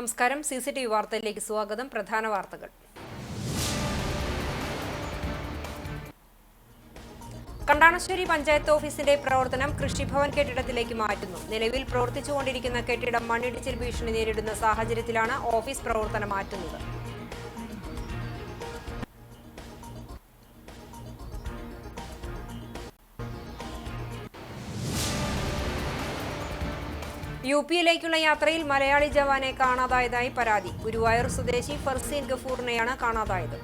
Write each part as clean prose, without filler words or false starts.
നമസ്കാരം. CCTV വാർത്തയിലേക്ക് സ്വാഗതം. പ്രധാന വാർത്തകൾ. കണ്ടാണശ്ശേരി പഞ്ചായത്ത് ഓഫീസിന്റെ പ്രവർത്തനം കൃഷിഭവൻ കെട്ടിടത്തിലേക്ക് മാറ്റുന്നു. നിലവിൽ പ്രവർത്തിച്ചുകൊണ്ടിരിക്കുന്ന കെട്ടിടം മണ്ണിടിച്ചിൽ ഭീഷണി നേരിടുന്ന സാഹചര്യത്തിലാണ് ഓഫീസ് പ്രവർത്തനം മാറ്റുന്നത്. UP-യിലേക്കുള്ള യാത്രയിൽ മലയാളി ജവാനെ കാണാതായതായി പരാതി. ഗുരുവായൂർ സ്വദേശി ഫർസീൻ ഗഫൂറിനെയാണ് കാണാതായത്.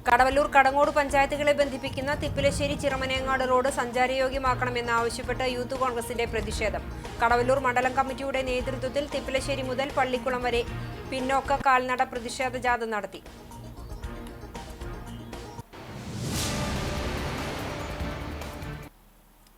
കടവല്ലൂർ കടങ്ങോട് പഞ്ചായത്തുകളെ ബന്ധിപ്പിക്കുന്ന തിപ്പിലശ്ശേരി ചിറമനേങ്ങാട് റോഡ് സഞ്ചാരയോഗ്യമാക്കണമെന്നാവശ്യപ്പെട്ട് യൂത്ത് കോൺഗ്രസിന്റെ പ്രതിഷേധം. കടവല്ലൂർ മണ്ഡലം കമ്മിറ്റിയുടെ നേതൃത്വത്തിൽ തിപ്പിലശ്ശേരി മുതൽ പള്ളിക്കുളം വരെ പിന്നോക്ക കാൽനട പ്രതിഷേധ ജാഥ നടത്തി.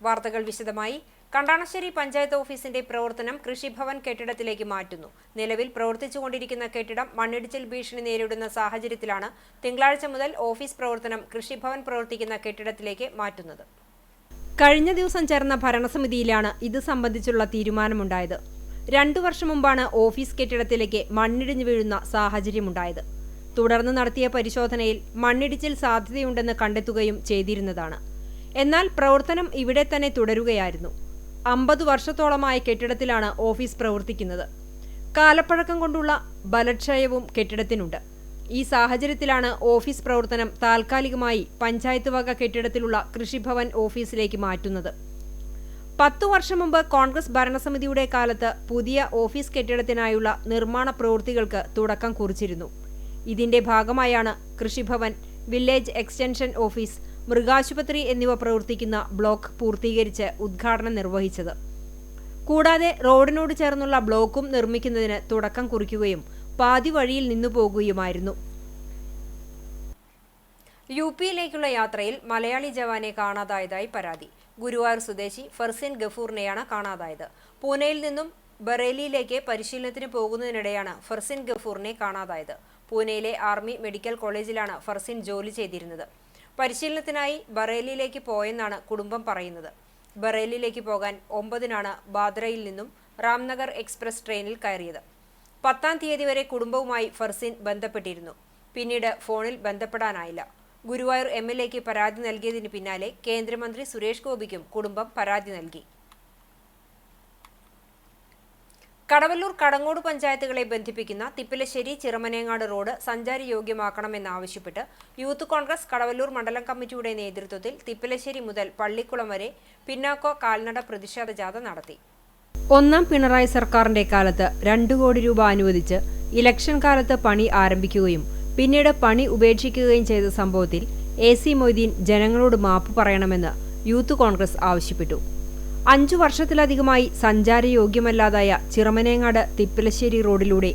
വാർത്തകൾ വിശദമായി. കണ്ടാണശ്ശേരി പഞ്ചായത്ത് ഓഫീസിന്റെ പ്രവർത്തനം കൃഷിഭവൻ കെട്ടിടത്തിലേക്ക് മാറ്റുന്നു. നിലവിൽ പ്രവർത്തിച്ചുകൊണ്ടിരിക്കുന്ന കെട്ടിടം മണ്ണിടിച്ചിൽ ഭീഷണി നേരിടുന്ന സാഹചര്യത്തിലാണ് തിങ്കളാഴ്ച മുതൽ ഓഫീസ് പ്രവർത്തനം കൃഷിഭവൻ പ്രവർത്തിക്കുന്ന കെട്ടിടത്തിലേക്ക് മാറ്റുന്നത്. കഴിഞ്ഞ ദിവസം ചേർന്ന ഭരണസമിതിയിലാണ് ഇത് സംബന്ധിച്ചുള്ള തീരുമാനമുണ്ടായത്. 2 വർഷം മുമ്പാണ് ഓഫീസ് കെട്ടിടത്തിലേക്ക് മണ്ണിടിഞ്ഞു വീഴുന്ന സാഹചര്യമുണ്ടായത്. തുടർന്ന് നടത്തിയ പരിശോധനയിൽ മണ്ണിടിച്ചിൽ സാധ്യതയുണ്ടെന്ന് കണ്ടെത്തുകയും ചെയ്തിരുന്നതാണ്. എന്നാൽ പ്രവർത്തനം ഇവിടെ തന്നെ തുടരുകയായിരുന്നു. 50 വർഷത്തോളമായ കെട്ടിടത്തിലാണ് ഓഫീസ് പ്രവർത്തിക്കുന്നത്. കാലപ്പഴക്കം കൊണ്ടുള്ള ബലക്ഷയവും കെട്ടിടത്തിനുണ്ട്. ഈ സാഹചര്യത്തിലാണ് ഓഫീസ് പ്രവർത്തനം താൽക്കാലികമായി പഞ്ചായത്ത് വക കെട്ടിടത്തിലുള്ള കൃഷിഭവൻ ഓഫീസിലേക്ക് മാറ്റുന്നത്. 10 വർഷം മുമ്പ് കോൺഗ്രസ് ഭരണസമിതിയുടെ കാലത്ത് പുതിയ ഓഫീസ് കെട്ടിടത്തിനായുള്ള നിർമ്മാണ പ്രവൃത്തികൾക്ക് തുടക്കം കുറിച്ചിരുന്നു. ഇതിന്റെ ഭാഗമായാണ് കൃഷിഭവൻ, വില്ലേജ് എക്സ്റ്റൻഷൻ ഓഫീസ്, മൃഗാശുപത്രി എന്നിവ പ്രവർത്തിക്കുന്ന ബ്ലോക്ക് പൂർത്തീകരിച്ച് ഉദ്ഘാടനം നിർവഹിച്ചത്. കൂടാതെ റോഡിനോട് ചേർന്നുള്ള ബ്ലോക്കും നിർമ്മിക്കുന്നതിന് തുടക്കം കുറിക്കുകയും പാതി വഴിയിൽ നിന്നു പോകുകയുമായിരുന്നു. UP-യിലേക്കുള്ള യാത്രയിൽ മലയാളി ജവാനെ കാണാതായതായി പരാതി. ഗുരുവായൂർ സ്വദേശി ഫർസീൻ ഗഫൂറിനെയാണ് കാണാതായത്. പൂനെയിൽ നിന്നും ബറേലിയിലേക്ക് പരിശീലനത്തിന് പോകുന്നതിനിടെയാണ് ഫർസീൻ ഗഫൂറിനെ കാണാതായത്. പൂനെയിലെ ആർമി മെഡിക്കൽ കോളേജിലാണ് ഫർസീൻ ജോലി ചെയ്തിരുന്നത്. പരിശീലനത്തിനായി ബറേലിയിലേക്ക് പോയെന്നാണ് കുടുംബം പറയുന്നത്. ബറേലിയിലേക്ക് പോകാൻ 9-നാണ് ബാദ്രയിൽ നിന്നും രാംനഗർ എക്സ്പ്രസ് ട്രെയിനിൽ കയറിയത്. 10-ാം തീയതി വരെ കുടുംബവുമായി ഫർസീൻ ബന്ധപ്പെട്ടിരുന്നു. പിന്നീട് ഫോണിൽ ബന്ധപ്പെടാനായില്ല. ഗുരുവായൂർ MLA-ക്ക് പരാതി നൽകിയതിന് പിന്നാലെ കേന്ദ്രമന്ത്രി സുരേഷ് ഗോപിക്കും കുടുംബം പരാതി നൽകി. കടവല്ലൂർ കടങ്ങോട് പഞ്ചായത്തുകളെ ബന്ധിപ്പിക്കുന്ന തിപ്പിലശ്ശേരി ചിറമനേങ്ങാട് റോഡ് സഞ്ചാരയോഗ്യമാക്കണമെന്നാവശ്യപ്പെട്ട് യൂത്ത് കോൺഗ്രസ് കടവല്ലൂർ മണ്ഡലം കമ്മിറ്റിയുടെ നേതൃത്വത്തിൽ തിപ്പിലശ്ശേരി മുതൽ പള്ളിക്കുളം വരെ പിന്നാക്ക കാൽനട പ്രതിഷേധ ജാഥ നടത്തി. 1ാം പിണറായി സർക്കാരിന്റെ കാലത്ത് 2 കോടി രൂപ അനുവദിച്ച് ഇലക്ഷൻ കാലത്ത് പണി ആരംഭിക്കുകയും പിന്നീട് പണി ഉപേക്ഷിക്കുകയും ചെയ്ത സംഭവത്തിൽ AC മൊയ്തീൻ ജനങ്ങളോട് മാപ്പ് പറയണമെന്ന് യൂത്ത് കോൺഗ്രസ് ആവശ്യപ്പെട്ടു. 5 വർഷത്തിലധികമായി സഞ്ചാരയോഗ്യമല്ലാതായ ചിറമനേങ്ങാട് തിപ്പിലശ്ശേരി റോഡിലൂടെ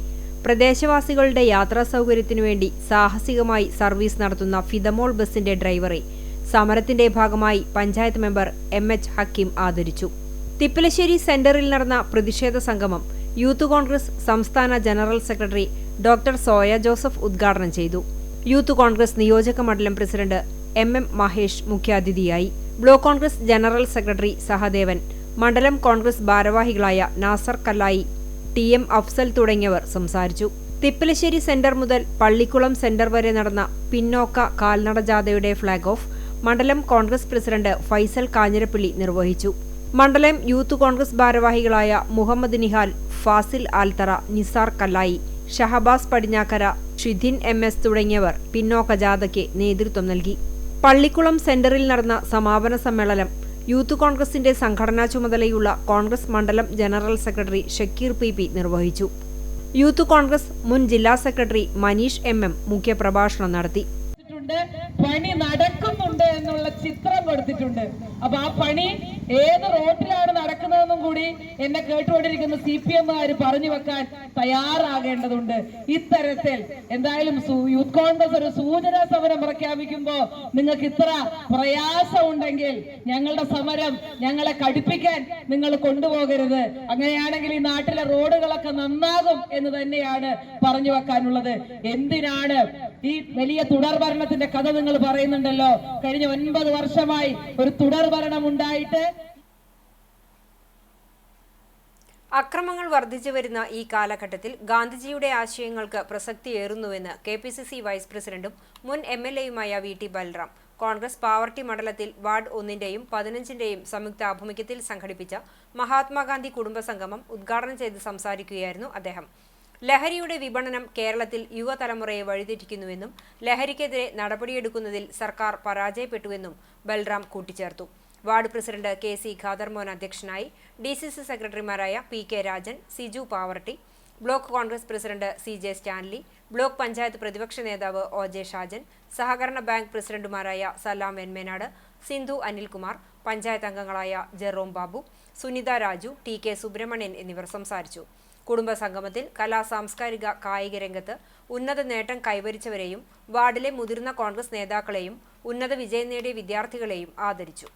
പ്രദേശവാസികളുടെ യാത്രാ സൗകര്യത്തിനു വേണ്ടി സാഹസികമായി സർവീസ് നടത്തുന്ന ഫിദമോൾ ബസിന്റെ ഡ്രൈവറെ സമരത്തിന്റെ ഭാഗമായി പഞ്ചായത്ത് മെമ്പർ MH ഹക്കീം ആദരിച്ചു. തിപ്പിലശ്ശേരി സെന്ററിൽ നടന്ന പ്രതിഷേധ സംഗമം യൂത്ത് കോൺഗ്രസ് സംസ്ഥാന general secretary doctor soya Joseph ഉദ്ഘാടനം ചെയ്തു. യൂത്ത് കോൺഗ്രസ് നിയോജക മണ്ഡലം പ്രസിഡന്റ് MM മഹേഷ് മുഖ്യാതിഥിയായി. Block Congress general secretary Sahadevan, മണ്ഡലം കോൺഗ്രസ് ഭാരവാഹികളായ നാസർ കല്ലായി, TM അഫ്സൽ തുടങ്ങിയവർ സംസാരിച്ചു. തിപ്പിലശ്ശേരി സെന്റർ മുതൽ പള്ളിക്കുളം സെന്റർ വരെ നടന്ന പിന്നോക്ക കാൽനട ജാഥയുടെ ഫ്ളാഗ് ഓഫ് മണ്ഡലം കോൺഗ്രസ് പ്രസിഡന്റ് ഫൈസൽ കാഞ്ഞിരപ്പള്ളി നിർവഹിച്ചു. മണ്ഡലം യൂത്ത് കോൺഗ്രസ് ഭാരവാഹികളായ മുഹമ്മദ് നിഹാൽ, ഫാസിൽ ആൽത്തറ, നിസാർ കല്ലായി, ഷഹബാസ് പടിഞ്ഞാക്കര, ഷിധിൻ MS തുടങ്ങിയവർ പിന്നോക്ക ജാഥയ്ക്ക് നേതൃത്വം നൽകി. പള്ളിക്കുളം സെന്ററിൽ നടന്ന സമാപന സമ്മേളനം യൂത്ത് കോൺഗ്രസിന്റെ സംഘടനാ ചുമതലയുള്ള കോൺഗ്രസ് മണ്ഡലം ജനറൽ സെക്രട്ടറി ഷക്കീർ PP നിർവഹിച്ചു. യൂത്ത് കോൺഗ്രസ് മുൻ ജില്ലാ സെക്രട്ടറി മനീഷ് MM മുഖ്യപ്രഭാഷണം നടത്തി. പണി നടക്കുന്നുണ്ട് എന്നുള്ള ചിത്രം കൊടുത്തിട്ടുണ്ട്. അപ്പൊ ആ പണി ഏത് റോഡിലാണ് നടക്കുന്നതെന്നും കൂടി എന്നെ കേട്ടുകൊണ്ടിരിക്കുന്ന CPM-കാര് പറഞ്ഞു വെക്കാൻ തയ്യാറാകേണ്ടതുണ്ട്. ഇത്തരത്തിൽ എന്തായാലും യൂത്ത് കോൺഗ്രസ് ഒരു സൂചനാ സമരം പ്രഖ്യാപിക്കുമ്പോ നിങ്ങൾക്ക് ഇത്ര പ്രയാസം ഉണ്ടെങ്കിൽ ഞങ്ങളുടെ സമരം ഞങ്ങളെ കടുപ്പിക്കാൻ നിങ്ങൾ കൊണ്ടുപോകരുത്. അങ്ങനെയാണെങ്കിൽ ഈ നാട്ടിലെ റോഡുകളൊക്കെ നന്നാകും എന്ന് തന്നെയാണ് പറഞ്ഞു വെക്കാനുള്ളത്. എന്തിനാണ് ഈ വലിയ തുടർഭരണത്തിന്റെ കഥ നിങ്ങൾ പറയുന്നുണ്ടല്ലോ. കഴിഞ്ഞ 9 വർഷമായി ഒരു തുടർഭരണം ഉണ്ടായിട്ട് അക്രമങ്ങൾ വർദ്ധിച്ചു വരുന്ന ഈ കാലഘട്ടത്തിൽ ഗാന്ധിജിയുടെ ആശയങ്ങൾക്ക് പ്രസക്തിയേറുന്നുവെന്ന് KPCC വൈസ് പ്രസിഡന്റും മുൻ MLAയുമായ VT ബൽറാം. കോൺഗ്രസ് പാവർട്ടി മണ്ഡലത്തിൽ വാർഡ് 1-ന്റെയും 15-ന്റെയും സംയുക്ത ആഭിമുഖ്യത്തിൽ സംഘടിപ്പിച്ച മഹാത്മാഗാന്ധി കുടുംബസംഗമം ഉദ്ഘാടനം ചെയ്ത് സംസാരിക്കുകയായിരുന്നു അദ്ദേഹം. ലഹരിയുടെ വിപണനം കേരളത്തിൽ യുവതലമുറയെ വഴിതെറ്റിക്കുന്നുവെന്നും ലഹരിക്കെതിരെ നടപടിയെടുക്കുന്നതിൽ സർക്കാർ പരാജയപ്പെട്ടുവെന്നും ബൽറാം കൂട്ടിച്ചേർത്തു. വാർഡ് പ്രസിഡന്റ് KC ഖാദർമോൻ അധ്യക്ഷനായി. DCC സെക്രട്ടറിമാരായ PK Rajan, Siju Pavaratty, block Congress president CJ Stanley, block panchayat പ്രതിപക്ഷ നേതാവ് OJ ഷാജൻ, സഹകരണ ബാങ്ക് പ്രസിഡന്റുമാരായ സലാം വെന്മേനാട്, സിന്ധു അനിൽകുമാർ, പഞ്ചായത്ത് അംഗങ്ങളായ ജെറോം ബാബു, സുനിത രാജു, TK സുബ്രഹ്മണ്യൻ എന്നിവർ സംസാരിച്ചു. കുടുംബസംഗമത്തിൽ കലാ സാംസ്കാരിക കായിക രംഗത്ത് ഉന്നത നേട്ടം കൈവരിച്ചവരെയും വാർഡിലെ മുതിർന്ന കോൺഗ്രസ് നേതാക്കളെയും ഉന്നത വിജയം നേടിയ വിദ്യാർത്ഥികളെയും ആദരിച്ചു.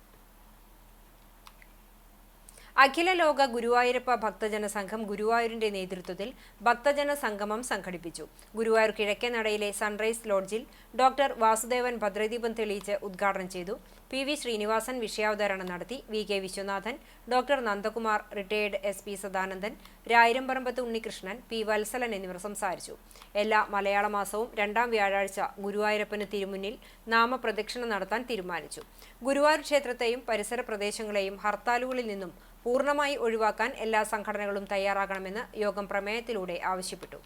അഖില ലോക ഗുരുവായൂരപ്പ ഭക്തജന സംഘം ഗുരുവായൂരിന്റെ നേതൃത്വത്തിൽ ഭക്തജന സംഗമം സംഘടിപ്പിച്ചു. ഗുരുവായൂർ കിഴക്കേ നടയിലെ സൺറൈസ് ലോഡ്ജിൽ ഡോക്ടർ വാസുദേവൻ ഭദ്രദീപം തെളിയിച്ച് ഉദ്ഘാടനം ചെയ്തു. PV ശ്രീനിവാസൻ വിഷയാവതരണം നടത്തി. VK Viswanathan, doctor Nandakumar, retired SP Sadanandan, Rayiramparambath Unnikrishnan, P Vatsalan എന്നിവർ സംസാരിച്ചു. എല്ലാ മലയാള മാസവും 2ാം വ്യാഴാഴ്ച ഗുരുവായൂരപ്പന് തിരുമുന്നിൽ നാമപ്രദക്ഷിണം നടത്താൻ തീരുമാനിച്ചു. ഗുരുവായൂർ ക്ഷേത്രത്തെയും പരിസര പ്രദേശങ്ങളെയും ഹർത്താലുകളിൽ നിന്നും പൂർണ്ണമായി ഒഴിവാക്കാൻ എല്ലാ സംഘടനകളും തയ്യാറാകണമെന്ന് യോഗം പ്രമേയത്തിലൂടെ ആവശ്യപ്പെട്ടു.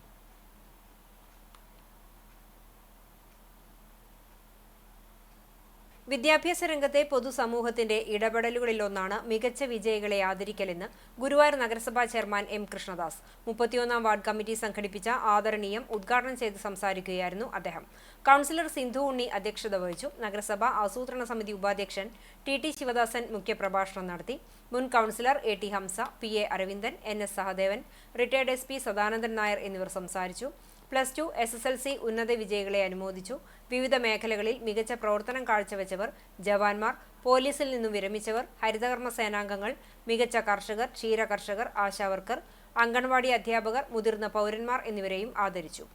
വിദ്യാഭ്യാസ രംഗത്തെ പൊതുസമൂഹത്തിന്റെ ഇടപെടലുകളിലൊന്നാണ് മികച്ച വിജയികളെ ആദരിക്കലെന്ന് ഗുരുവായൂർ നഗരസഭാ chairman M Krishnadas 31ാം ward committee സംഘടിപ്പിച്ച ആദരണീയം ഉദ്ഘാടനം ചെയ്ത് സംസാരിക്കുകയായിരുന്നു അദ്ദേഹം. കൗൺസിലർ സിന്ധു ഉണ്ണി അധ്യക്ഷത വഹിച്ചു. നഗരസഭാ ആസൂത്രണ സമിതി ഉപാധ്യക്ഷൻ TT ശിവദാസൻ മുഖ്യപ്രഭാഷണം നടത്തി. മുൻ councillor AT Hamsa, PA Aravindan, NS Sahadevan, retired SP Sadanandan Nair എന്നിവർ സംസാരിച്ചു. +2 SSLC ഉന്നത വിജയികളെ അനുമോദിച്ചു. വിവിധ മേഖലകളിൽ മികച്ച പ്രവർത്തനം കാഴ്ചവെച്ചവർ, ജവാന്മാർ, പോലീസിൽ നിന്നും വിരമിച്ചവർ, ഹരിതകർമ്മ സേനാംഗങ്ങൾ, മികച്ച കർഷകർ, ക്ഷീരകർഷകർ, ആശാവർക്കർ, അംഗൻവാടി അധ്യാപകർ, മുതിർന്ന പൗരന്മാർ എന്നിവരെയും ആദരിച്ചു.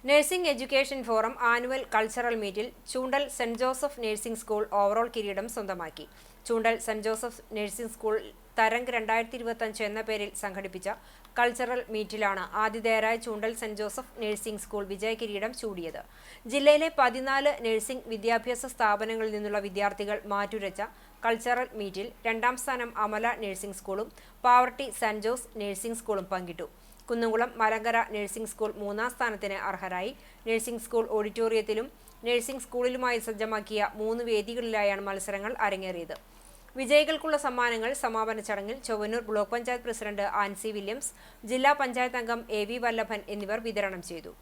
Nursing education forum annual cultural മീറ്റിൽ ചൂണ്ടൽ സെന്റ് ജോസഫ് നഴ്സിംഗ് സ്കൂൾ ഓവറോൾ കിരീടം സ്വന്തമാക്കി. ചൂണ്ടൽ സെന്റ് ജോസഫ് നഴ്സിംഗ് സ്കൂൾ തരംഗ് 2025 എന്ന പേരിൽ സംഘടിപ്പിച്ച കൾച്ചറൽ മീറ്റിലാണ് ആതിഥേയരായ ചൂണ്ടൽ സെന്റ് ജോസഫ് നഴ്സിംഗ് സ്കൂൾ വിജയ കിരീടം ചൂടിയത്. ജില്ലയിലെ 14 നഴ്സിംഗ് വിദ്യാഭ്യാസ സ്ഥാപനങ്ങളിൽ നിന്നുള്ള വിദ്യാർത്ഥികൾ മാറ്റുരച്ച കൾച്ചറൽ മീറ്റിൽ 2ാം സ്ഥാനം അമല നഴ്സിംഗ് സ്കൂളും പാവർട്ടി സെന്റ് ജോസ് നഴ്സിംഗ് സ്കൂളും പങ്കിട്ടു. കുന്നംകുളം മലങ്കര നഴ്സിംഗ് സ്കൂൾ 3ാം സ്ഥാനത്തിന് അർഹരായി. നഴ്സിംഗ് സ്കൂൾ ഓഡിറ്റോറിയത്തിലും നഴ്സിംഗ് സ്കൂളിലുമായി സജ്ജമാക്കിയ 3 വേദികളിലായാണ് മത്സരങ്ങൾ അരങ്ങേറിയത്. വിജയികൾക്കുള്ള സമ്മാനങ്ങൾ സമാപന ചടങ്ങിൽ Chowwannur block panchayat president Ancy Williams, ജില്ലാ പഞ്ചായത്ത് അംഗം AV വല്ലഭൻ എന്നിവർ വിതരണം ചെയ്തു.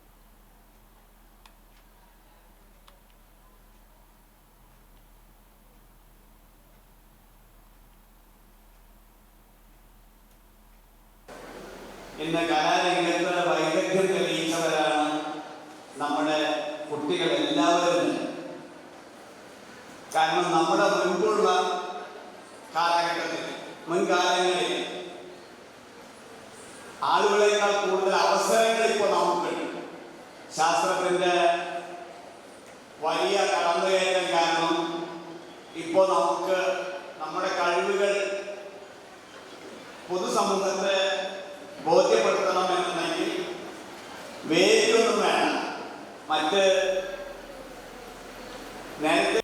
ഇന്ന് കലാരംഗത്ത് വൈദഗ്ധ്യം തെളിയിച്ചവരാണ് നമ്മുടെ കുട്ടികൾ എല്ലാവരും. കാരണം നമ്മുടെ മുൻപുള്ള കാലഘട്ടത്തിൽ, മുൻകാലങ്ങളിൽ ആളുകളെക്കാൾ കൂടുതൽ അവസരങ്ങൾ ഇപ്പോൾ നമുക്കുണ്ട്. ശാസ്ത്രത്തിന്റെ വലിയ കടന്നുകയറ്റം കാരണം ഇപ്പോൾ നമുക്ക് നമ്മുടെ കഴിവുകൾ പൊതുസമൂഹത്തെ ബോധ്യപ്പെടുത്തണമെന്നുണ്ടെങ്കിൽ വേദിയൊന്നും വേണം. മറ്റ് നേരത്തെ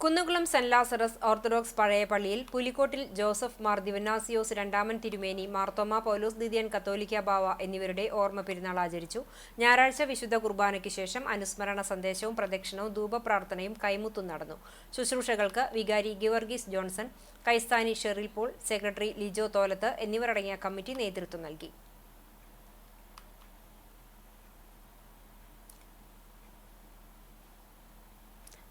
കുന്നുകുളം സെന്റ് ലാസറസ് ഓർത്തഡോക്സ് പഴയ പള്ളിയിൽ പുലിക്കോട്ടിൽ ജോസഫ് മാർ ദിവനാസിയോസ് രണ്ടാമൻ തിരുമേനി, മാർത്തോമ പൗലോസ് ദിദിയൻ കത്തോലിക്ക ബാവ എന്നിവരുടെ ഓർമ്മ പെരുന്നാൾ ആചരിച്ചു. ഞായറാഴ്ച വിശുദ്ധ കുർബാനയ്ക്ക് ശേഷം അനുസ്മരണ സന്ദേശവും പ്രദക്ഷിണവും ധൂപപ്രാർത്ഥനയും കൈമുത്തും നടന്നു. ശുശ്രൂഷകൾക്ക് വികാരി ഗിവർഗീസ് ജോൺസൺ, കൈസ്ഥാനി Sheryl Paul, secretary Lijo Tholath എന്നിവരടങ്ങിയ കമ്മിറ്റി നേതൃത്വം നൽകി.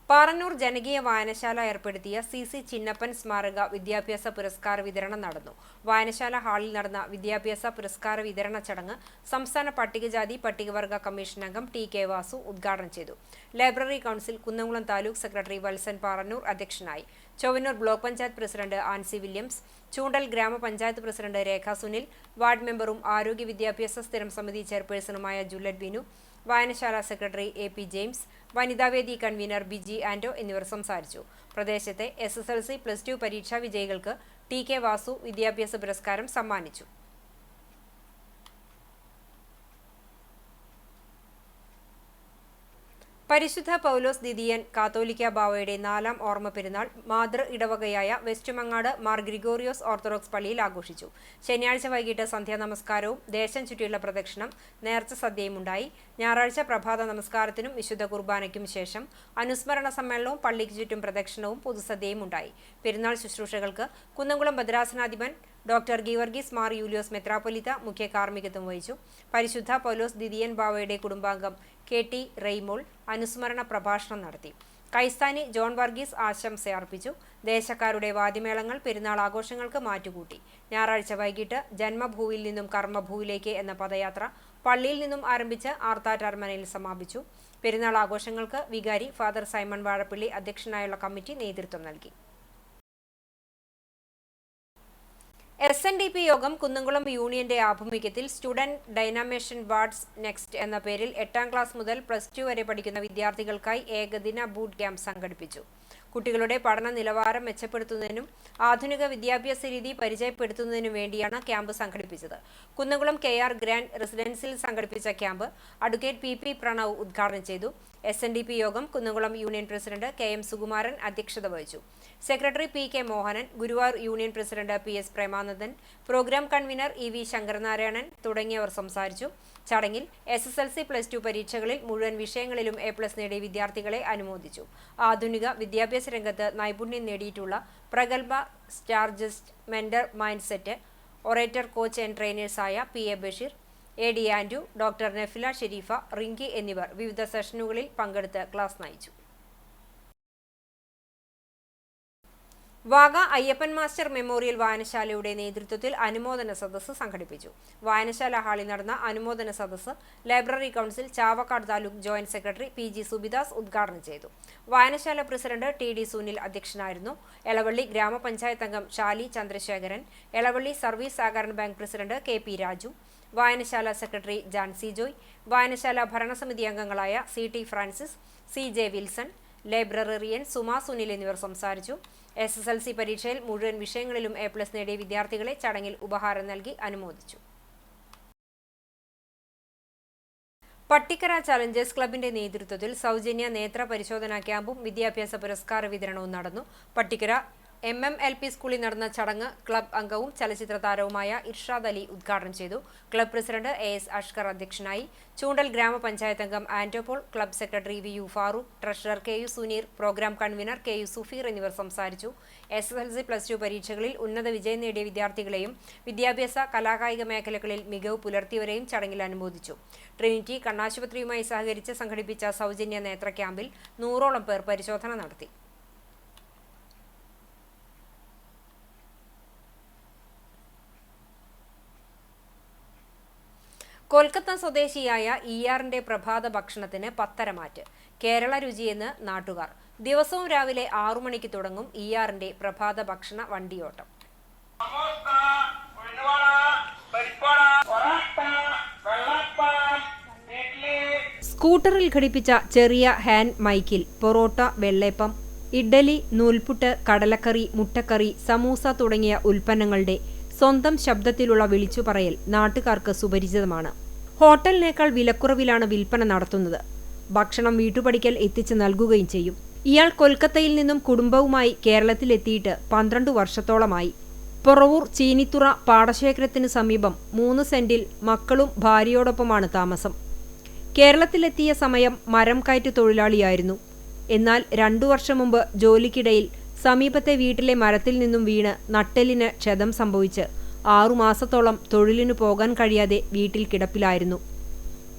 പാറന്നൂർ ജനകീയ വായനശാല ഏർപ്പെടുത്തിയ CC ചിന്നപ്പൻ സ്മാരക വിദ്യാഭ്യാസ പുരസ്കാര വിതരണം നടന്നു. വായനശാല ഹാളിൽ നടന്ന വിദ്യാഭ്യാസ പുരസ്കാര വിതരണ ചടങ്ങ് സംസ്ഥാന പട്ടികജാതി പട്ടികവർഗ കമ്മീഷൻ അംഗം TK വാസു ഉദ്ഘാടനം ചെയ്തു. Library council Kunnamkulam taluk secretary Vatsan Parannur അധ്യക്ഷനായി. Chowwannur block panchayat president Ancy Williams, Choondal grama panchayat president രേഖ സുനിൽ, വാർഡ് മെമ്പറും ആരോഗ്യ വിദ്യാഭ്യാസ സ്ഥിരം സമിതി ചെയർപേഴ്സണുമായ ജുലറ്റ് ബിനു, വായനശാല സെക്രട്ടറി എ.പി. ജെയിംസ്, വനിതാവേദി കൺവീനർ ബിജി ആന്റോ എന്നിവർ സംസാരിച്ചു. പ്രദേശത്തെ SSLC, +2 പരീക്ഷാ വിജയികൾക്ക് ടി.കെ. വാസു വിദ്യാഭ്യാസ പുരസ്കാരം സമ്മാനിച്ചു. പരിശുദ്ധ പൗലോസ് ദിദിയൻ കാത്തോലിക്ക ബാവയുടെ 4ാം ഓർമ്മ പെരുന്നാൾ മാതൃ ഇടവകയായ വെസ്റ്റുമങ്ങാട് മാർ ഗ്രിഗോറിയോസ് ഓർത്തഡോക്സ് പള്ളിയിൽ ആഘോഷിച്ചു. ശനിയാഴ്ച വൈകിട്ട് സന്ധ്യാനമസ്കാരവും ദേശം ചുറ്റിയുള്ള പ്രദക്ഷിണം, നേർച്ച സദ്യയും ഉണ്ടായി. ഞായറാഴ്ച പ്രഭാത നമസ്കാരത്തിനും വിശുദ്ധ കുർബാനയ്ക്കും ശേഷം അനുസ്മരണ സമ്മേളനവും പള്ളിക്ക് ചുറ്റും പ്രദക്ഷിണവും പൊതുസദ്യയും ഉണ്ടായി. പെരുന്നാൾ ശുശ്രൂഷകൾക്ക് കുന്നംകുളം ഭദ്രാസനാധിപൻ ഡോക്ടർ ഗീവർഗീസ് മാർ യൂലിയോസ് മെത്രാപ്പൊലീത്ത മുഖ്യ കാർമ്മികത്വം വഹിച്ചു. പരിശുദ്ധ പൗലോസ് ദിദിയൻ ബാവയുടെ കുടുംബാംഗം KT റെയ്മോൾ അനുസ്മരണ പ്രഭാഷണം നടത്തി. കൈസ്ഥാനി ജോൺ വർഗീസ് ആശംസ അർപ്പിച്ചു. ദേശക്കാരുടെ വാദ്യമേളങ്ങൾ പെരുന്നാൾ ആഘോഷങ്ങൾക്ക് മാറ്റുകൂട്ടി. ഞായറാഴ്ച വൈകിട്ട് ജന്മഭൂവിൽ നിന്നും കർമ്മഭൂവിലേക്ക് എന്ന പദയാത്ര പള്ളിയിൽ നിന്നും ആരംഭിച്ച് ആർത്താറ്റ് അരമനയിൽ സമാപിച്ചു. പെരുന്നാൾ ആഘോഷങ്ങൾക്ക് വികാരി ഫാദർ സൈമൺ വാഴപ്പള്ളി അധ്യക്ഷനായുള്ള കമ്മിറ്റി നേതൃത്വം നൽകി. SNDP യോഗം കുന്നംകുളം യൂണിയന്റെ ആഭിമുഖ്യത്തിൽ സ്റ്റുഡന്റ് ഡൈനാമേഷൻ വാർഡ്സ് നെക്സ്റ്റ് എന്ന പേരിൽ 8ാം ക്ലാസ് മുതൽ +2 വരെ പഠിക്കുന്ന വിദ്യാർത്ഥികൾക്കായി ഏകദിന ബൂട്ട് ക്യാമ്പ് സംഘടിപ്പിച്ചു. കുട്ടികളുടെ പഠന നിലവാരം മെച്ചപ്പെടുത്തുന്നതിനും ആധുനിക വിദ്യാഭ്യാസ രീതി പരിചയപ്പെടുത്തുന്നതിനും വേണ്ടിയാണ് ക്യാമ്പ് സംഘടിപ്പിച്ചത്. കുന്നംകുളം KR ഗ്രാൻഡ് റെസിഡൻസിൽ സംഘടിപ്പിച്ച ക്യാമ്പ് അഡ്വക്കേറ്റ് PP പ്രണവ് ഉദ്ഘാടനം ചെയ്തു. SNDP യോഗം Kunnamkulam union president KM Sukumaran അധ്യക്ഷത വഹിച്ചു. Secretary PK Mohanan, Guruvayur union president PS Premanandan, programme convener EV Sankaranarayanan തുടങ്ങിയവർ സംസാരിച്ചു. ചടങ്ങിൽ SSLC +2 പരീക്ഷകളിൽ മുഴുവൻ വിഷയങ്ങളിലും A+ നേടിയ വിദ്യാർത്ഥികളെ അനുമോദിച്ചു. ആധുനിക വിദ്യാഭ്യാസ രംഗത്ത് നൈപുണ്യം നേടിയിട്ടുള്ള പ്രഗത്ഭ സ്റ്റാർജസ്റ്റ് mentor mind set orator coach and ട്രെയിനേഴ്സായ PA Basheer, AD Andu, doctor Nafila Shareefa, Rinky എന്നിവർ വിവിധ സെഷനുകളിൽ പങ്കെടുത്ത് ക്ലാസ് നയിച്ചു. വാഗ അയ്യപ്പൻ മാസ്റ്റർ മെമ്മോറിയൽ വായനശാലയുടെ നേതൃത്വത്തിൽ അനുമോദന സദസ്സ് സംഘടിപ്പിച്ചു. വായനശാല ഹാളിൽ നടന്ന അനുമോദന സദസ്സ് library council Chavakkad taluk joint secretary PG Subidas ഉദ്ഘാടനം ചെയ്തു. വായനശാല പ്രസിഡന്റ് TD സുനിൽ അധ്യക്ഷനായിരുന്നു. എളവള്ളി ഗ്രാമപഞ്ചായത്ത് അംഗം ഷാലി ചന്ദ്രശേഖരൻ, എളവള്ളി സർവീസ് സഹകരണ ബാങ്ക് പ്രസിഡന്റ് KP രാജു, വായനശാല സെക്രട്ടറി ജാൻസി ജോയ്, വായനശാല ഭരണസമിതി അംഗങ്ങളായ CT Francis, CJ Wilson, librarian Suma Sunil എന്നിവർ സംസാരിച്ചു. SSLC പരീക്ഷയിൽ മുഴുവൻ വിഷയങ്ങളിലും A+ നേടിയ വിദ്യാർത്ഥികളെ ചടങ്ങിൽ ഉപഹാരം നൽകി അനുമോദിച്ചു. പട്ടിക്കര ചലഞ്ചേഴ്സ് ക്ലബിന്റെ നേതൃത്വത്തിൽ സൗജന്യ നേത്ര പരിശോധനാ ക്യാമ്പും വിദ്യാഭ്യാസ പുരസ്കാര വിതരണവും നടന്നു. പട്ടിക്കര MMLP സ്കൂളിൽ നടന്ന ചടങ്ങ് ക്ലബ് അംഗവും ചലച്ചിത്ര താരവുമായ ഇർഷാദ് അലി ഉദ്ഘാടനം ചെയ്തു. ക്ലബ് പ്രസിഡന്റ് AS അഷ്കർ അധ്യക്ഷനായി. ചൂണ്ടൽ ഗ്രാമപഞ്ചായത്ത് അംഗം Anto Paul, club secretary VU Farooq, treasurer KU Suneer, programme convener KU Sufeer എന്നിവർ സംസാരിച്ചു. SSLC +2 പരീക്ഷകളിൽ ഉന്നത വിജയം നേടിയ വിദ്യാർത്ഥികളെയും വിദ്യാഭ്യാസ കലാകായിക മേഖലകളിൽ മികവ് പുലർത്തിയവരെയും ചടങ്ങിൽ അനുമോദിച്ചു. ട്രിനിറ്റി കണ്ണാശുപത്രിയുമായി സഹകരിച്ച് സംഘടിപ്പിച്ച സൗജന്യ നേത്ര ക്യാമ്പിൽ 100ഓളം പേർ പരിശോധന നടത്തി. കൊൽക്കത്ത സ്വദേശിയായ ERന്റെ പ്രഭാത ഭക്ഷണത്തിന് പത്തരമാറ്റ്. കേരള രുചിയെന്ന് നാട്ടുകാർ. ദിവസവും രാവിലെ 6 മണിക്ക് തുടങ്ങും ERന്റെ പ്രഭാത ഭക്ഷണ വണ്ടിയോട്ടം. സ്കൂട്ടറിൽ ഘടിപ്പിച്ച ചെറിയ ഹാൻഡ് മൈക്കിൽ പൊറോട്ട, വെള്ളയപ്പം, ഇഡ്ഡലി, നൂൽപുട്ട്, കടലക്കറി, മുട്ടക്കറി, സമൂസ തുടങ്ങിയ ഉൽപ്പന്നങ്ങളുടെ സ്വന്തം ശബ്ദത്തിലുള്ള വിളിച്ചുപറയൽ നാട്ടുകാർക്ക് സുപരിചിതമാണ്. ഹോട്ടലിനേക്കാൾ വിലക്കുറവിലാണ് വിൽപ്പന നടത്തുന്നത്. ഭക്ഷണം വീട്ടുപടിക്കൽ എത്തിച്ച് നൽകുകയും ചെയ്യും. ഇയാൾ കൊൽക്കത്തയിൽ നിന്നും കുടുംബവുമായി കേരളത്തിലെത്തിയിട്ട് 12 വർഷത്തോളമായി. പൊറവൂർ ചീനിത്തുറ പാടശേഖരത്തിന് സമീപം 3 സെന്റിൽ മക്കളും ഭാര്യയോടൊപ്പമാണ് താമസം. കേരളത്തിലെത്തിയ സമയം മരം കയറ്റ് തൊഴിലാളിയായിരുന്നു. എന്നാൽ 2 വർഷം മുമ്പ് ജോലിക്കിടയിൽ സമീപത്തെ വീട്ടിലെ മരത്തിൽ നിന്നും വീണ് നട്ടെല്ലിന് ക്ഷതം സംഭവിച്ച് 6 മാസത്തോളം തൊഴിലിനു പോകാൻ കഴിയാതെ വീട്ടിൽ കിടപ്പിലായിരുന്നു.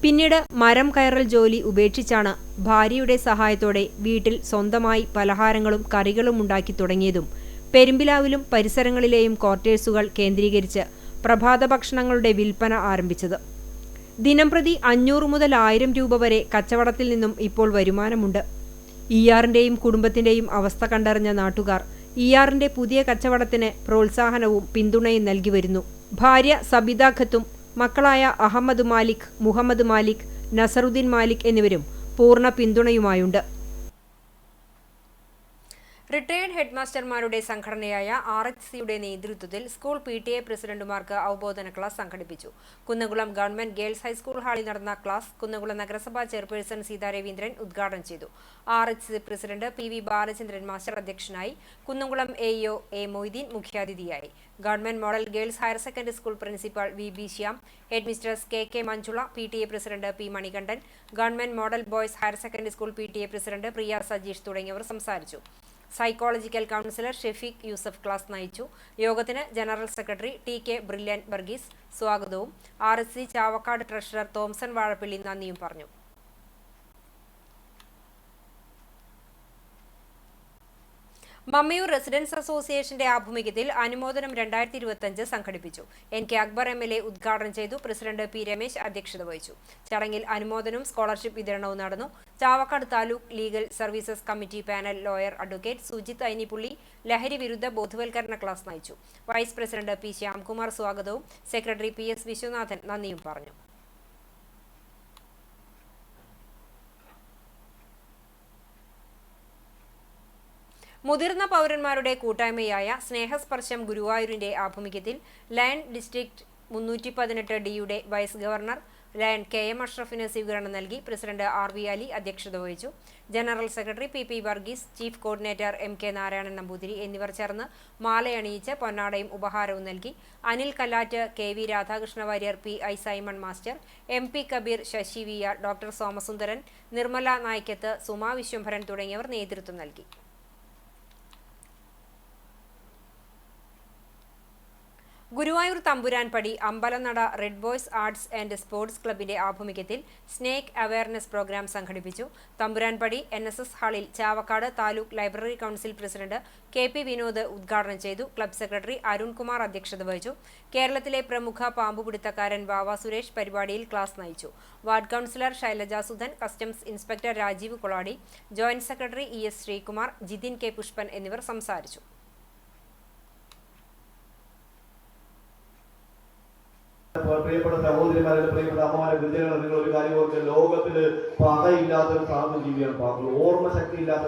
പിന്നീട് മരം കയറൽ ജോലി ഉപേക്ഷിച്ചാണ് ഭാര്യയുടെ സഹായത്തോടെ വീട്ടിൽ സ്വന്തമായി പലഹാരങ്ങളും കറികളും ഉണ്ടാക്കി തുടങ്ങിയതും പെരുമ്പിലാവിലും പരിസരങ്ങളിലെയും ക്വാർട്ടേഴ്സുകൾ കേന്ദ്രീകരിച്ച് പ്രഭാത ഭക്ഷണങ്ങളുടെ വിൽപ്പന ആരംഭിച്ചത്. ദിനംപ്രതി 500 മുതൽ 1000 രൂപ വരെ കച്ചവടത്തിൽ നിന്നും ഇപ്പോൾ വരുമാനമുണ്ട്. ERന്റെയും കുടുംബത്തിന്റെയും അവസ്ഥ കണ്ടറിഞ്ഞ നാട്ടുകാർ ഇയാറിന്റെ പുതിയ കച്ചവടത്തിന് പ്രോത്സാഹനവും പിന്തുണയും നൽകി വരുന്നു. ഭാര്യ സബിത ഖത്തും മക്കളായ അഹമ്മദ് മാലിക്, മുഹമ്മദ് മാലിക്, നസറുദ്ദീൻ മാലിക് എന്നിവരും പൂർണ്ണ പിന്തുണയുമായുണ്ട്. റിട്ടയേർഡ് ഹെഡ്മാസ്റ്റർമാരുടെ സംഘടനയായ RHCയുടെ നേതൃത്വത്തിൽ സ്കൂൾ PTA പ്രസിഡന്റുമാർക്ക് അവബോധന ക്ലാസ് സംഘടിപ്പിച്ചു. കുന്നംകുളം ഗവൺമെന്റ് ഗേൾസ് ഹൈസ്കൂൾ ഹാളിൽ നടന്ന ക്ലാസ് കുന്നംകുളം നഗരസഭാ ചെയർപേഴ്സൺ സീതാ രവീന്ദ്രൻ ഉദ്ഘാടനം ചെയ്തു. RHC president PV Balachandran master അധ്യക്ഷനായി. കുന്നംകുളം AEO A മൊയ്തീൻ മുഖ്യാതിഥിയായി. Government model girls higher secondary school principal VB Shyam, headmistress KK Manjula, PTA president P Manikandan, government model boys higher secondary school PTA president Priya Sajeesh തുടങ്ങിയവർ സംസാരിച്ചു. Psychological counsellor Shefeeq Yusuf class നയിച്ചു. യോഗത്തിന് general secretary TK Brillian Varghese സ്വാഗതവും RHC Chavakkad treasurer Thomson Vazhappilly നന്ദിയും പറഞ്ഞു. മമ്മയൂർ residence അസോസിയേഷന്റെ ആഭിമുഖ്യത്തിൽ അനുമോദനം 2025 സംഘടിപ്പിച്ചു. NK അക്ബർ MLA ഉദ്ഘാടനം ചെയ്തു. പ്രസിഡന്റ് P രമേശ് അധ്യക്ഷത വഹിച്ചു. ചടങ്ങിൽ അനുമോദനവും സ്കോളർഷിപ്പ് വിതരണവും നടന്നു. Chavakkad taluk legal services committee panel lawyer advocate Sujith Ainippulli ലഹരി വിരുദ്ധ ബോധവൽക്കരണ ക്ലാസ് നയിച്ചു. വൈസ് പ്രസിഡന്റ് P ശ്യാംകുമാർ സ്വാഗതവും സെക്രട്ടറി PS വിശ്വനാഥൻ നന്ദിയും പറഞ്ഞു. മുതിർന്ന പൗരന്മാരുടെ കൂട്ടായ്മയായ സ്നേഹസ്പർശം ഗുരുവായൂരിന്റെ ആഭിമുഖ്യത്തിൽ ലയൺ ഡിസ്ട്രിക്ട് 318Dയുടെ വൈസ് ഗവർണർ ലയൺ KM അഷ്റഫിന് സ്വീകരണം നൽകി. പ്രസിഡന്റ് RV അലി അധ്യക്ഷത വഹിച്ചു. General secretary PP Varghese, chief coordinator MK Narayanan Namboothiri എന്നിവർ ചേർന്ന് മാലയണിയിച്ച് പൊന്നാടയും ഉപഹാരവും നൽകി. Anil Kallatt, KV Radhakrishna Warrier, PI Simon master, MP Kabeer, Sasi VR, doctor Somasundaran, Nirmala Naikkath, Suma Viswambharan തുടങ്ങിയവർ നേതൃത്വം നൽകി. ഗുരുവായൂർ തമ്പുരാൻപടി അമ്പലനട red boys arts and sports ക്ലബിന്റെ ആഭിമുഖ്യത്തിൽ സ്നേക്ക് അവയർനെസ് പ്രോഗ്രാം സംഘടിപ്പിച്ചു. തമ്പുരാൻപടി NSS ഹാളിൽ Chavakkad taluk library council president KP Vinod ഉദ്ഘാടനം ചെയ്തു. ക്ലബ് സെക്രട്ടറി അരുൺകുമാർ അധ്യക്ഷത വഹിച്ചു. കേരളത്തിലെ പ്രമുഖ പാമ്പുപിടുത്തക്കാരൻ വാവ സുരേഷ് പരിപാടിയിൽ ക്ലാസ് നയിച്ചു. Ward councillor Shailaja Sudhan, customs inspector Rajeev Koladi, joint secretary ES Sreekumar, Jithin K Pushpan എന്നിവർ സംസാരിച്ചു. പ്രിയപ്പെട്ട സഹോദരിമാരുടെ പ്രിയപ്പെട്ട അമ്മമാരെ ഗുരുജനങ്ങളെ നിങ്ങൾ ഒരു കാര്യം ഓർക്കുക, ലോകത്തില് പകയില്ലാത്ത ഒരു സാധന ജീവിയാണ് പാമ്പുകൾ. ഓർമ്മശക്തി ഇല്ലാത്ത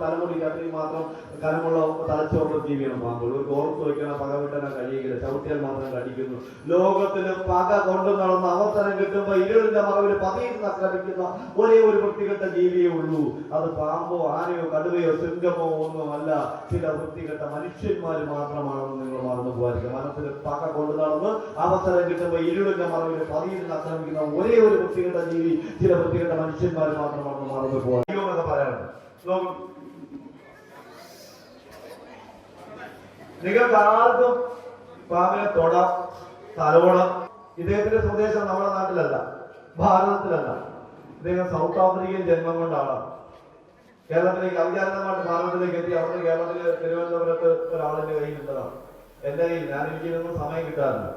തലമുടിക്ക് അത്രയും മാത്രം കനമുള്ള തലച്ചോറുള്ള ജീവിയാണ് പാമ്പുകൾ. ഒരു ഓർത്ത് വയ്ക്കണം, പക വിട്ടാൻ കഴിയുകയില്ല, ചവിട്ടിയാൽ മാത്രം കടിക്കുന്നു. ലോകത്തിന് പക കൊണ്ടു നടന്ന അവസരം കിട്ടുമ്പോൾ ഇരുളിന്റെ മറവിൽ പതിയിട്ട് ആക്രമിക്കുന്ന ഒരേ ഒരു വൃത്തികെട്ട ജീവിയേ ഉള്ളൂ. അത് പാമ്പോ ആനയോ കടുവയോ സിംഹമോ ഒന്നുമല്ല, ചില വൃത്തികെട്ട മനുഷ്യന്മാര് മാത്രമാണെന്ന് നിങ്ങൾ മറന്നു പോകാതിരിക്കുക. മനസ്സിൽ പക കൊണ്ടു നടന്ന് അവസരം കിട്ടുമ്പോൾ ഇരുളിന്റെ മറവിൽ പതിയിട്ട് ആക്രമിക്കുന്ന ഒരേ ഒരു വൃത്തികെട്ട ജീവി ചില വൃത്തികെട്ട മനുഷ്യന്മാർ മാത്രമാണെന്ന് മറന്നു പോകാൻ എന്നൊക്കെ പറയാറുണ്ട്. നിങ്ങൾക്ക് ആർക്കും പാമ്പിനെ തൊടാം, തലോടാം. ഇദ്ദേഹത്തിന്റെ സ്വദേശം നമ്മുടെ നാട്ടിലല്ല, ഭാരതത്തിലല്ല. ഇദ്ദേഹം സൗത്ത് ആഫ്രിക്കയിൽ ജന്മം കൊണ്ടാണ് കേരളത്തിലേക്ക് അവിചാരിതമായിട്ട് ഭാരതത്തിലേക്ക് എത്തി. അവിടെ കേരളത്തില് തിരുവനന്തപുരത്ത് ഒരാളിന്റെ കയ്യിലുള്ളതാണ്. എന്റെ കയ്യിൽ എനിക്കൊന്നും സമയം കിട്ടാറില്ല.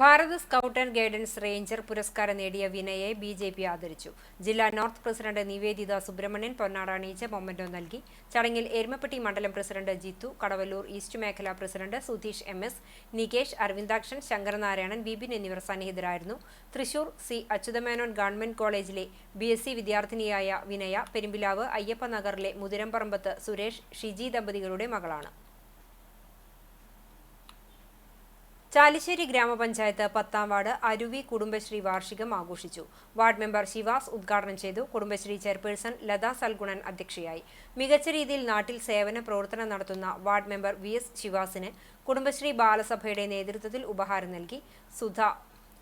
Bharat scout and guidance ranger പുരസ്കാരം നേടിയ വിനയെ BJP ആദരിച്ചു. ജില്ലാ നോർത്ത് പ്രസിഡന്റ് നിവേദിത സുബ്രഹ്മണ്യൻ പൊന്നാട അണിയിച്ച് മൊമെന്റോ നൽകി. ചടങ്ങിൽ എരുമപ്പെട്ടി മണ്ഡലം പ്രസിഡന്റ് ജിത്തു, കടവല്ലൂർ ഈസ്റ്റ് മേഖലാ പ്രസിഡന്റ് സുധീഷ് MS, നികേഷ്, അരവിന്ദാക്ഷൻ, ശങ്കരനാരായണൻ, ബിബിൻ എന്നിവർ സന്നിഹിതരായിരുന്നു. തൃശൂർ C അച്യുതമേനോൻ ഗവൺമെന്റ് കോളേജിലെ BSc വിദ്യാർത്ഥിനിയായ വിനയ പെരുമ്പിലാവ് അയ്യപ്പ നഗറിലെ മുതിരംപറമ്പത്ത് സുരേഷ് ഷിജി ദമ്പതികളുടെ മകളാണ്. ചാലിശ്ശേരി ഗ്രാമപഞ്ചായത്ത് 10ാം വാർഡ് അരുവി കുടുംബശ്രീ വാർഷികം ആഘോഷിച്ചു. വാർഡ് മെമ്പർ ശിവാസ് ഉദ്ഘാടനം ചെയ്തു. കുടുംബശ്രീ ചെയർപേഴ്സൺ ലത സൽഗുണൻ അധ്യക്ഷയായി. മികച്ച രീതിയിൽ നാട്ടിൽ സേവന പ്രവർത്തനം നടത്തുന്ന വാർഡ് മെമ്പർ VS ശിവാസിന് കുടുംബശ്രീ ബാലസഭയുടെ നേതൃത്വത്തിൽ ഉപഹാരം നൽകി. സുധ,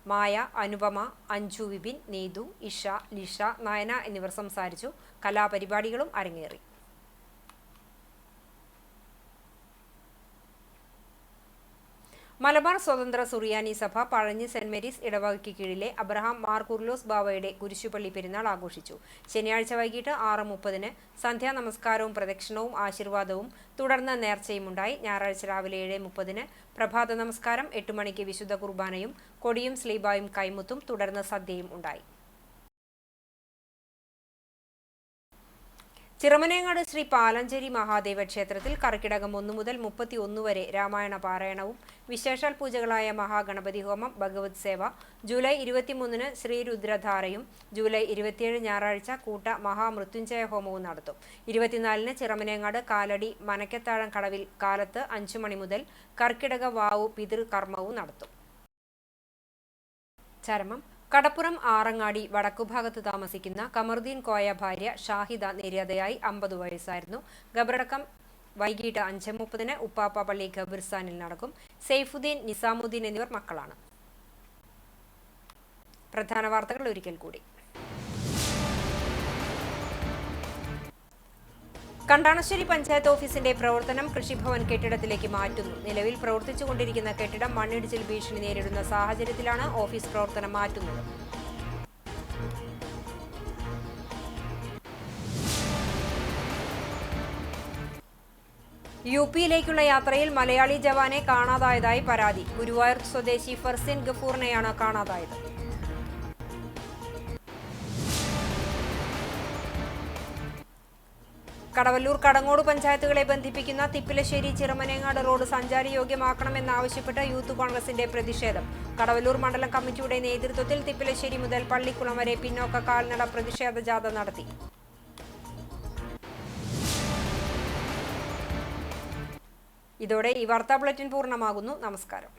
മായ, അനുപമ, അഞ്ജു, വിപിൻ, നീതു, ഇഷ, ലിഷ, നയന എന്നിവർ സംസാരിച്ചു. കലാപരിപാടികളും അരങ്ങേറി. മലബാർ സ്വതന്ത്ര സുറിയാനി സഭ പഴഞ്ഞി സെന്റ് മേരീസ് ഇടവകയ്ക്ക് കീഴിലെ അബ്രഹാം മാർ കുർലോസ് ബാവയുടെ കുരിശുപള്ളി പെരുന്നാൾ ആഘോഷിച്ചു. ശനിയാഴ്ച വൈകിട്ട് 6:30 സന്ധ്യാ നമസ്കാരവും പ്രദക്ഷിണവും ആശീർവാദവും തുടർന്ന് നേർച്ചയും ഉണ്ടായി. ഞായറാഴ്ച രാവിലെ 7:30 പ്രഭാത നമസ്കാരം, 8 മണിക്ക് വിശുദ്ധ കുർബാനയും കൊടിയും സ്ലീബായും കൈമുത്തും തുടർന്ന് സദ്യയും ഉണ്ടായി. ചിറമനേങ്ങാട് ശ്രീ പാലഞ്ചേരി മഹാദേവ ക്ഷേത്രത്തിൽ കർക്കിടകം 1 മുതൽ 31 വരെ രാമായണ പാരായണവും വിശേഷാൽ പൂജകളായ മഹാഗണപതി ഹോമം, ഭഗവത് സേവ, ജൂലൈ 23 ശ്രീരുദ്രധാരയും ജൂലൈ 27 ഞായറാഴ്ച കൂട്ട മഹാമൃത്യുഞ്ജയ ഹോമവും നടത്തും. 24 ചിറമനേങ്ങാട് കാലടി മനക്കത്താഴം കടവിൽ കാലത്ത് 5 മണി മുതൽ കർക്കിടക വാവു പിതൃകർമ്മവും നടത്തും. ചരമം കടപ്പുറം ആറങ്ങാടി വടക്കുഭാഗത്ത് താമസിക്കുന്ന കമറുദ്ദീൻ കോയ ഭാര്യ ഷാഹിദ നിര്യാതയായി 50 വയസ്സായിരുന്നു. ഖബറടക്കം വൈകിട്ട് 5:30 ഉപ്പാപ്പ പള്ളി ഖബർസ്ഥാനിൽ നടക്കും. സെയ്ഫുദ്ദീൻ, നിസാമുദ്ദീൻ എന്നിവർ മക്കളാണ്. പ്രധാന വാർത്തകൾ ഒരിക്കൽ കൂടി. കണ്ടാണശ്ശേരി പഞ്ചായത്ത് ഓഫീസിന്റെ പ്രവർത്തനം കൃഷിഭവൻ കെട്ടിടത്തിലേക്ക് മാറ്റുന്നു. നിലവിൽ പ്രവർത്തിച്ചുകൊണ്ടിരിക്കുന്ന കെട്ടിടം മണ്ണിടിച്ചിൽ ഭീഷണി നേരിടുന്ന സാഹചര്യത്തിലാണ് ഓഫീസ് പ്രവർത്തനം മാറ്റുന്നത്. യുപിയിലേക്കുള്ള യാത്രയിൽ മലയാളി ജവാനെ കാണാതായതായി പരാതി. ഗുരുവായൂർ സ്വദേശി ഫർസിൻ ഗഫൂറിനെയാണ് കാണാതായത്. കടവല്ലൂർ കടങ്ങോട് പഞ്ചായത്തുകളെ ബന്ധിപ്പിക്കുന്ന തിപ്പിലശ്ശേരി ചിറമനേങ്ങാട് റോഡ് സഞ്ചാരയോഗ്യമാക്കണമെന്നാവശ്യപ്പെട്ട് യൂത്ത് കോൺഗ്രസിന്റെ പ്രതിഷേധം. കടവല്ലൂർ മണ്ഡലം കമ്മിറ്റിയുടെ നേതൃത്വത്തിൽ തിപ്പിലശ്ശേരി മുതൽ പള്ളിക്കുളം വരെ പിന്നോക്ക കാൽനട പ്രതിഷേധ ജാഥ നടത്തി. ഇതോടെ ഈ വാർത്താ ബുള്ളറ്റിൻ പൂർണ്ണമാകുന്നു. നമസ്കാരം.